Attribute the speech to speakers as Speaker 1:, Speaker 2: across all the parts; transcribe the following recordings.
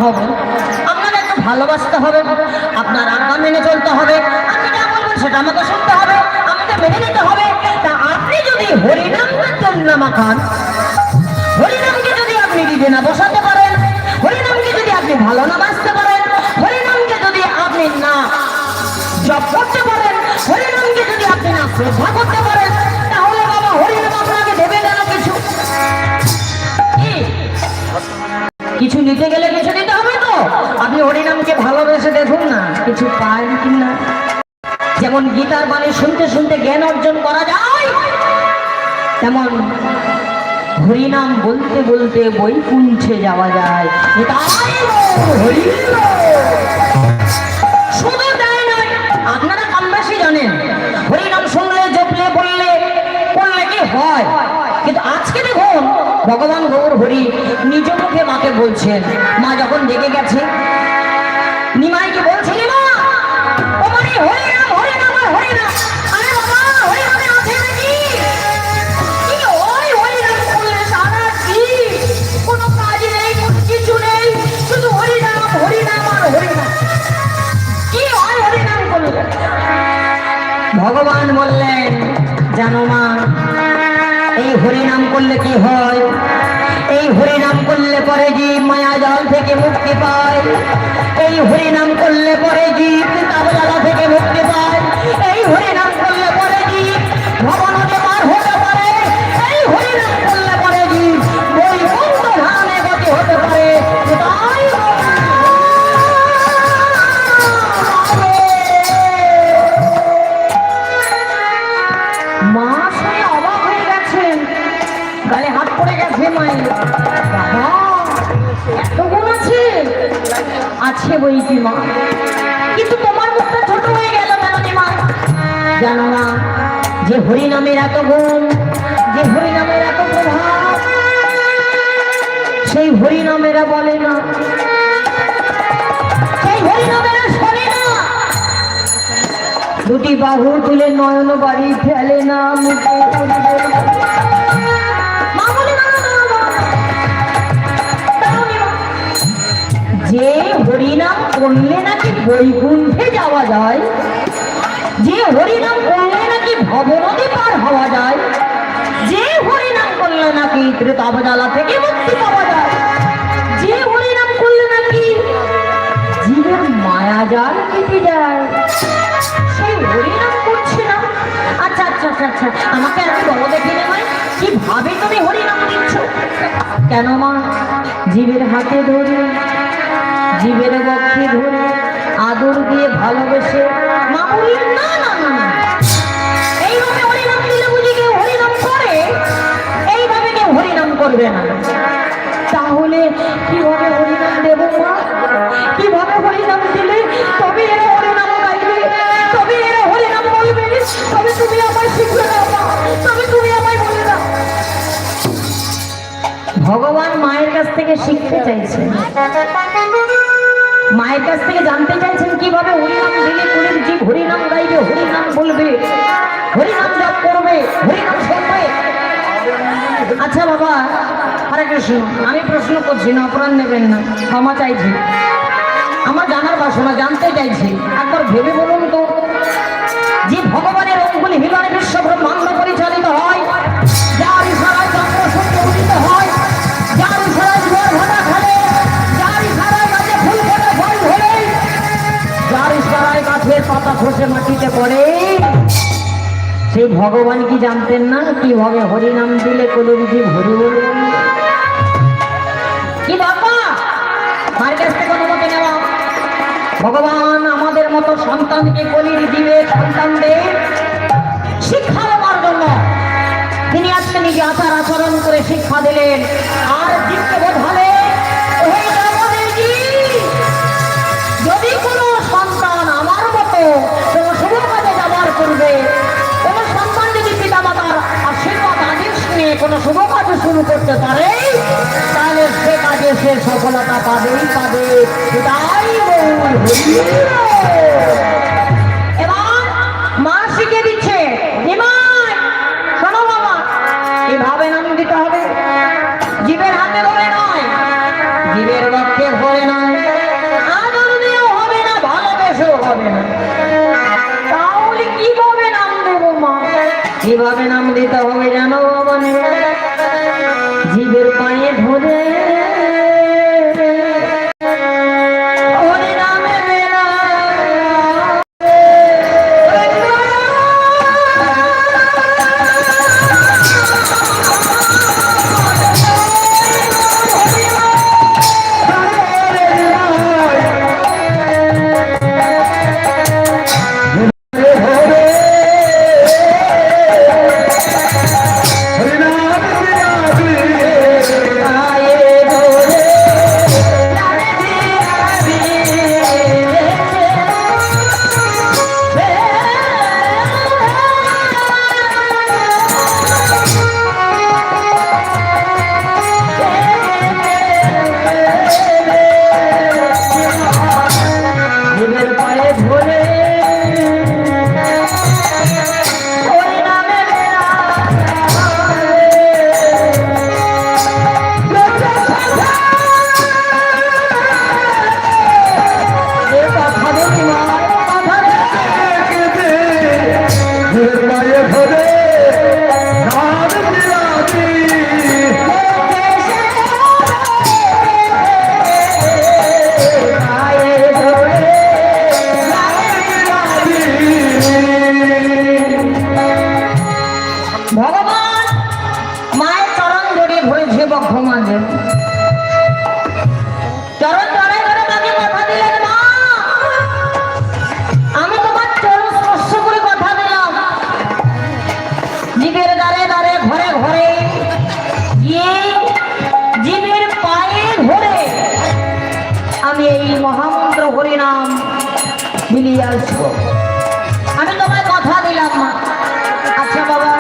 Speaker 1: হবে, আপনাকে একটু ভালোবাসতে হবে, আপনার আজ্ঞা মেনে চলতে হবে, আপনি যা বলবেন সেটা আমাকে শুনতে হবে, আমাকে মেনে নিতে হবে। তা আপনি যদি হরিনামকে চন্দ্রমা খান, হরিনামকে যদি আপনি দিদি না বসাতে পারেন, হরিনামকে যদি আপনি ভালো না বাঁচতে পারেন, হরিনামকে যদি আপনি না জপ করতে পারেন, হরিনামকে যদি আপনি না শ্রদ্ধা করতে পারেন, তাহলে বাবা হরিনাম আপনাকে দেবে কেন? কিছু নিতে গেলে কিছু নিতে হবে তো। আপনি হরিনামকে ভালোবেসে দেখুন না কিছু পান কিনা। যেমন গীতার বাণী শুনতে শুনতে জ্ঞান অর্জন করা যায়, তেমন হরিনাম বলতে বলতে বৈকুণ্ঠে যাওয়া যায়। শুধু তাই নয়, আপনারা কম বেশি জানেন হরিনাম শুনলে জপলে বললে করলে কি হয়, কিন্তু আজকে দেখুন ভগবান গৌর হরি নিজ মুখে মাকে বলছেন। মা যখন জেগে গেছে, নিমাইকে বলছে, নিমা ও মানে হরিনাম হরিনাম আর হরিনাম। আরে বাবা হরিনামে আছে নাকি? কি ওই হরিনাম করলে সারা কি কোনো কাজ নেই, কোনো কিছু নেই, শুধু হরিনাম হরিনাম আর হরিনাম। কি হয় হরিনাম করলে? ভগবান বললেন, জানো মা এই হরিনাম করলে কি হয়? এই হরিনাম করলে পরে জীব মায়া জল থেকে মুক্তি পায়, এই হরিনাম করলে পরে জীব তাবলা থেকে মুক্তি পায়, এই হরিনাম করলে পরে জীব ভবনতে পার হতে পারে, এই হরিনাম করলে পরে জীব বৈকুণ্ঠ ধামে গতি হতে পারে। তাই মা শুনে অবাক হয়ে গেছেন, গালে হাত পড়ে গেছে মায়ের। বাবা এত গুণ আছে? আছে বই কি মা, কিন্তু তোমার মুখটা ছোট হয়ে গেল কেন মা? জানো না যে হরিনামের এত গুণ, যে হরিনামের এত প্রভাব, সেই হরিনামেরা বলে না, সেই হরিনামেরা শোনে না, দুটি বাহু তুলে নয়ন বাড়ি ফেলে না, মুখে যে হরিনাম করলে নাকি বৈকুণ্ঠে যাওয়া যায়, যে হরিনাম করলে নাকি ভবনদী পার হওয়া যায়, যে হরিনাম করলে নাকি ত্রেতাবজালা থেকে মুক্তি পাওয়া যায়, যে হরিনাম করলে নাকি জীবের মায়াজাল কেটে যায়, সেই হরিনাম করছে না। আচ্ছা আচ্ছা আচ্ছা আচ্ছা, আমাকে আর বলো দেখে নেই কিভাবে তুমি হরিনাম দিচ্ছ? কেন মা? জীবের হাতে ধরে, জীবের বক্ষে ধরে আদর দিয়ে ভালোবেসে মা বললেন, না না না না, এইভাবে হরিনাম দিলে বুঝি কেউ হরিনাম করে? এইভাবে কেউ হরিনাম করবে না। তাহলে কিভাবে হরিনাম দেব মা? কিভাবে হরিনাম দিলে তবে এরা হরিনাম গাইবে, তবে এরা হরিনাম বলবে? তবে তুমি আমায় শিখবে না মা, তবে তুমি আমায় বলে দাও। ভগবান মায়ের কাছ থেকে শিখতে চাইছেন, মায়ের কাছ থেকে জানতে চাইছেন কিভাবে হরিনাম দিলে কুড়ির জীব হরিনাম গাইবে, হরিনাম বলবে, হরিনাম জপ করবে, হরিনাম শুনবে। আচ্ছা বাবা হরে কৃষ্ণ, আমি প্রশ্ন করছি না, অপরাধ নেবেন না, ক্ষমা চাইছি, আমার জানার বাসনা, জানতে চাইছি। একবার ভেবে বলুন তো, যে ভগবানের অঙ্গুলি হিলনে বিশ্ব ব্রহ্মাণ্ড পরিচালিত হয়, যার ইশারায় চন্দ্র সূর্য উদিত হয়, যার ইশারায় জোয়ার ভাটা খেলে, যার ইশারায় গাছে ফুল ফোটে ফল ধরে, যার ইশারায় গাছের পাতা খসে মাটিতে পড়ে, সেই ভগবান কি জানতেন না কিভাবে হরিনাম দিলে কলির জীব হরি বলবে? কি বাবা মায়ের কাছ থেকে অনুমতি নেওয়া। ভগবান আমাদের মতো সন্তানকে কলির জীবের সন্তানদের শিক্ষা দেওয়ার জন্য তিনি আজকে নিজে আচার আচরণ করে শিক্ষা দিলেন, আর জীবকে বোঝালে যদি কোনো সন্তান আমার মতো কোনো শুভ কাজে যাবার করবে, কোনো সন্তান যদি পিতা মাতার আশীর্বাদ আদেশ নিয়ে কোনো শুভ কাজ শুরু করতে পারে, তাহলে সে কাজে সে সফলতা পাবেই পাবে। তাই এবার মা শিখে দিচ্ছে, শোনো বাবা, এভাবে নাম দিতে হবে, জীবের হাতে ধরে নয়, জীবের রক্তে ধরে নয়, কিভাবে নাম দিতে হবে জানো মানে জীবের পায়ে ধরে হরি নামে মেলা আমি তোমায় কথা দিলাম মা। আচ্ছা বাবা,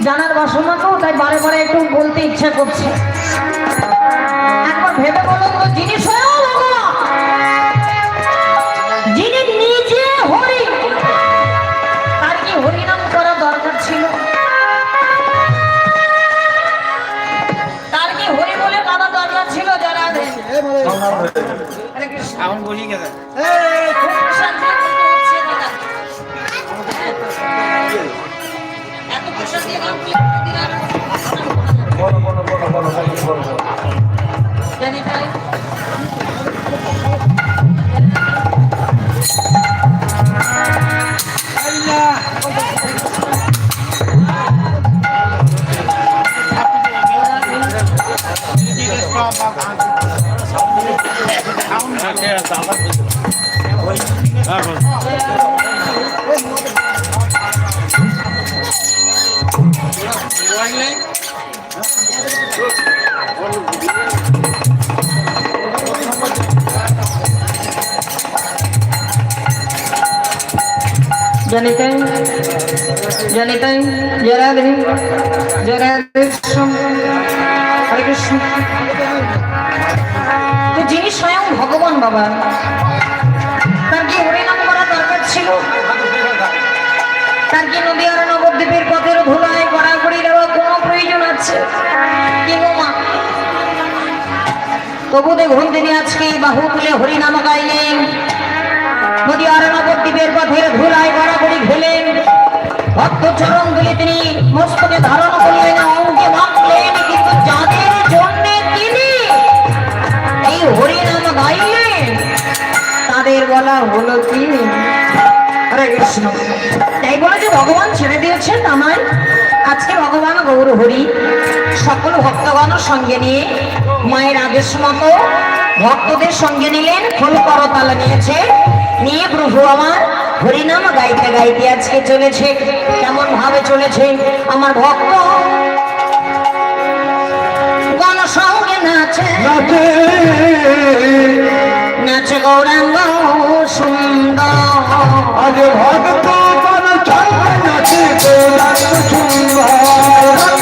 Speaker 1: জানার বাসনা তো তাই বারে বারে একটু বলতে ইচ্ছা করছে। একবার ভেবে বলুন তো, যিনি স্বয়ং ভগবান, যিনি নিজে হরি, তার কি হরিনাম করা দরকার ছিল? তার কি হরি বলে কাদা দরকার ছিল? যারা বলি গেছে জানিতেন জানিতেন জরা দেহি জরা কৃষ্ণ হরে কৃষ্ণ। তো যিনি স্বয়ং ভগবান বাবা, তার কি হরিনাম করা দরকার ছিল? তার কি নদী আর নবদ্বীপের পথের ধুলায় গড়াগড়ি দেওয়া কোনো প্রয়োজন আছে কি গো মা? তবু দেখুন তিনি আজকে বাহু তুলে হরিনাম গাইলেন, নদী আর নবদ্বীপের পথের ধুলায় গড়াগড়ি খেলেন, ভক্ত চরণ তুলে তিনি মস্তকে ধারণ করলেন, অঙ্কে মাখলেন, কিন্তু যাদের জন্য তিনি এই হরিনাম গাইলেন তাদের বলা হলো কি হরে কৃষ্ণ। তাই বলে যে ভগবান ছেড়ে দিয়েছেন আমায়, আজকে ভগবান গৌর হরি সকল ভক্তগণ সঙ্গে নিয়ে মায়ের আদেশ মতো ভক্তদের সঙ্গে নিলেন, ফুল করতাল নিয়েছে, নিয়ে প্রভু আমার হরিনাম গাইতে গাইতে আজকে চলেছে। কেমন ভাবে চলেছে? আমার ভক্ত গণ সঙ্গে নাচে নাচে গৌরাঙ্গ সুন্দর, আজ ভক্ত গণ সঙ্গে নাচে গৌরাঙ্গ সুন্দর।